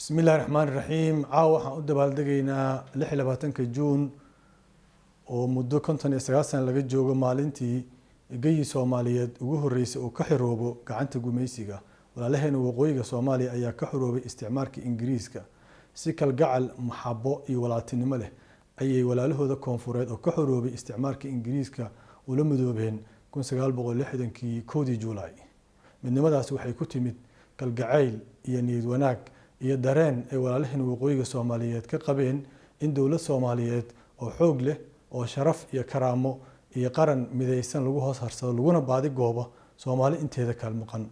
بسم الله الرحمن الرحيم caawa waxaan u dabaaldegaynaa 26 juun oo muddo 59 sano laga joogo maalintii geyi Soomaaliyeed ugu horeysay oo ka xiroobo gacanta gumaysiga walaalaheena waqooyiga Soomaaliya ayaa ka xiroobay isticmaalka Ingiriiska si kalgacal maxabo iyo walaaltinimo leh ayay walaalahooda koonfureed oo ka xiroobay isticmaalka Ingiriiska oo la midoobeen 1960kii 1 Juulaay midnimadaas waxay ku timid kalgacayl iyo niyad wanaag iyo dareen ay walaalaheena waqooyiga Soomaaliyeed ka qabeen in dawlad Soomaaliyeed oo xoog leh oo sharaf iyo karaamo iyo qaran midaysan lagu hoos harsado laguna baadi goobo Soomaali inteeda kala maqan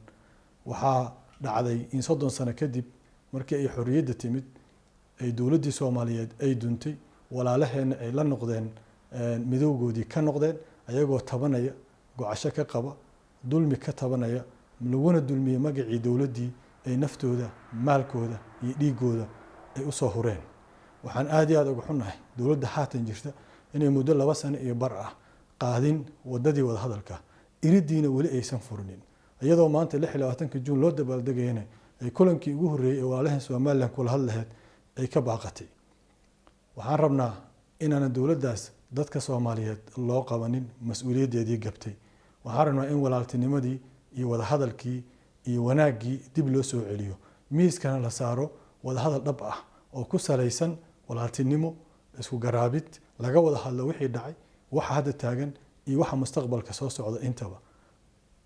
waxa dhacday in 30 sano kadib markii ay xorriyadda timid ay dawladii Soomaaliyeed ay duntay walaalaheena ay la noqdeen midowgoodii ka noqdeen ayagoo tabanaya go'asho ka qaba dulmi ka tabanaya laguna dulmiyay magacii dawladii ay naftooda maalkooda iyo dhiigooda ay u soo hureen waxaan aad iyo aad uga xunahay dawladda haatan jirta inay muddo 2 sano iyo bar ah qaadin wadadii wada hadalka iridiina wali aysan furnin iyadoo maanta 26 juun loo dabaaldegayna ay kulankii ugu horeeyay ee walaalaha Soomaaliland kula hadlahayd ay ka baaqatay waxaan rabnaa inaan dawladdaas dadka Soomaaliyeed loo qabanin mas'uuliyadeedii gabtay waxaan rabnaa in walaaltinimadii iyo wada hadalkii iyo wanaagii dib loo soo celiyo miiskana la saaro wada hadal dhab ah oo ku salaysan walaaltinimo isku garaabid laga wada hadlo wixii dhacay waxa hadda taagan iyo waxa mustaqbalka soo socda intaba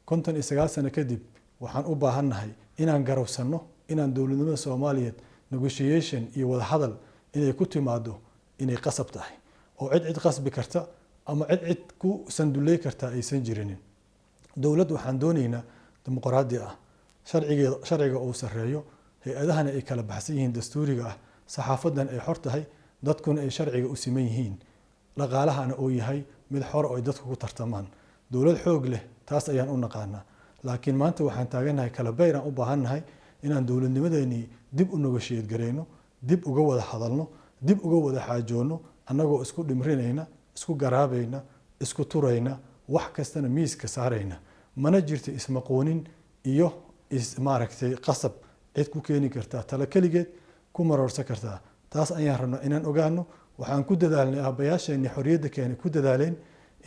59 sano kadib waxaan u baahanahay inaan garowsano inaan dawladnimada Soomaaliyeed negotiation iyo wada hadal inay ku timaado inay qasab tahay oo cid qasbi karta ama cid ku sanduleey karta aysan jirin dawlad waxaan doonaynaa dimuqraadi ah sharciga uu sareeyo hay'adahana ay kala baxsan yihiin dastuuriga ah saxaafadan ay xor tahay dadkuna ay sharciga u siman yihiin dhaqaalahana uu yahay mid xor oo ay dadku ku tartamaan dawlad xoog leh taas ayaan u naqaanaa laakiin maanta waxaan taaganahay kala beyraan u baahanahay inaan dawladnimadeeni dib u negotiate gareyno dib uga wada hadalno dib uga wada xaajoono annagoo isku dhimrinayna isku garaabayna isku turayna wax kastana miiska saarayna mana jirto ismaqoonin iyo maaragtay qasab cid ku keeni kartaa tala kaligeed ku marorsan kartaa taas ayaan rabnaa inaan ogaano waxaan ku dadaalnay aabayaasheenii xorriyadda keenay ku dadaaleen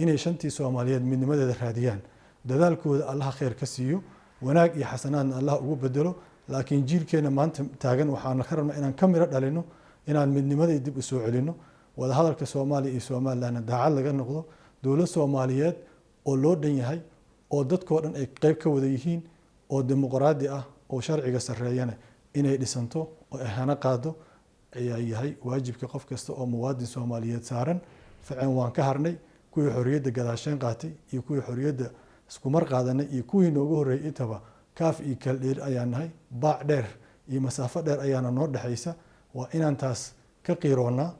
inay shantii Soomaaliyeed midnimadeeda raadiyaan dadaalkooda Allah khayr ka siiyo wanaag iyo xasanaadna Allah ugu bedelo laakiin jiilkeena maanta taagan waxaan ka rabnaa inaan ka miro dhalino inaan midnimadii dib u soo celino wada hadalka Soomaaliya iyo Soomaaliland daacad laga noqdo dawlad Soomaaliyeed oo loo dhan yahay oo dadkoo dhan ay qayb ka wada yihiin oo dimuqraadi ah oo sharciga sareeyana inay dhisanto oo ahana qaado ayaa yahay waajibka qof kasta oo muwaadin Soomaaliyeed saaran ficin waan ka harnay kuwii xorriyadda gadaasheen qaatay iyo kuwii xorriyadda isku mar qaadanay iyo kuwii noogu horeeyay intaba kaaf iyo kal dheer ayaan nahay baac dheer iyo masaafo dheer ayaana noo dhaxaysa waa inaan taas ka qiiroonaa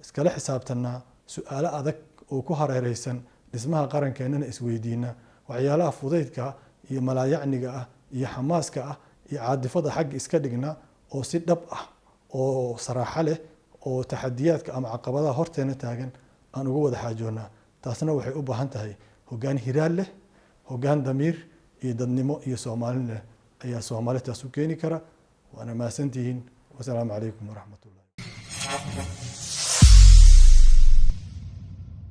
iskala xisaabtanaa su'aalo adag oo ku hareeraysan dhismaha qarankeenana isweydiina waxyaalaha fudaydka iyo malaayacniga ah iyo xamaaska ah iyo caadifada xag iska dhigna oo si dhab ah oo saraaxo leh oo taxadiyaadka ama caqabadaha horteena taagan aan uga wada xaajoonaa taasna waxay u baahan tahay hoggaan hiraal leh hoggaan damiir iyo dadnimo iyo Soomaali leh ayaa Soomaalidaas u keeni kara waana maasantihiin wassalaamu calaykum waraxmatullaahi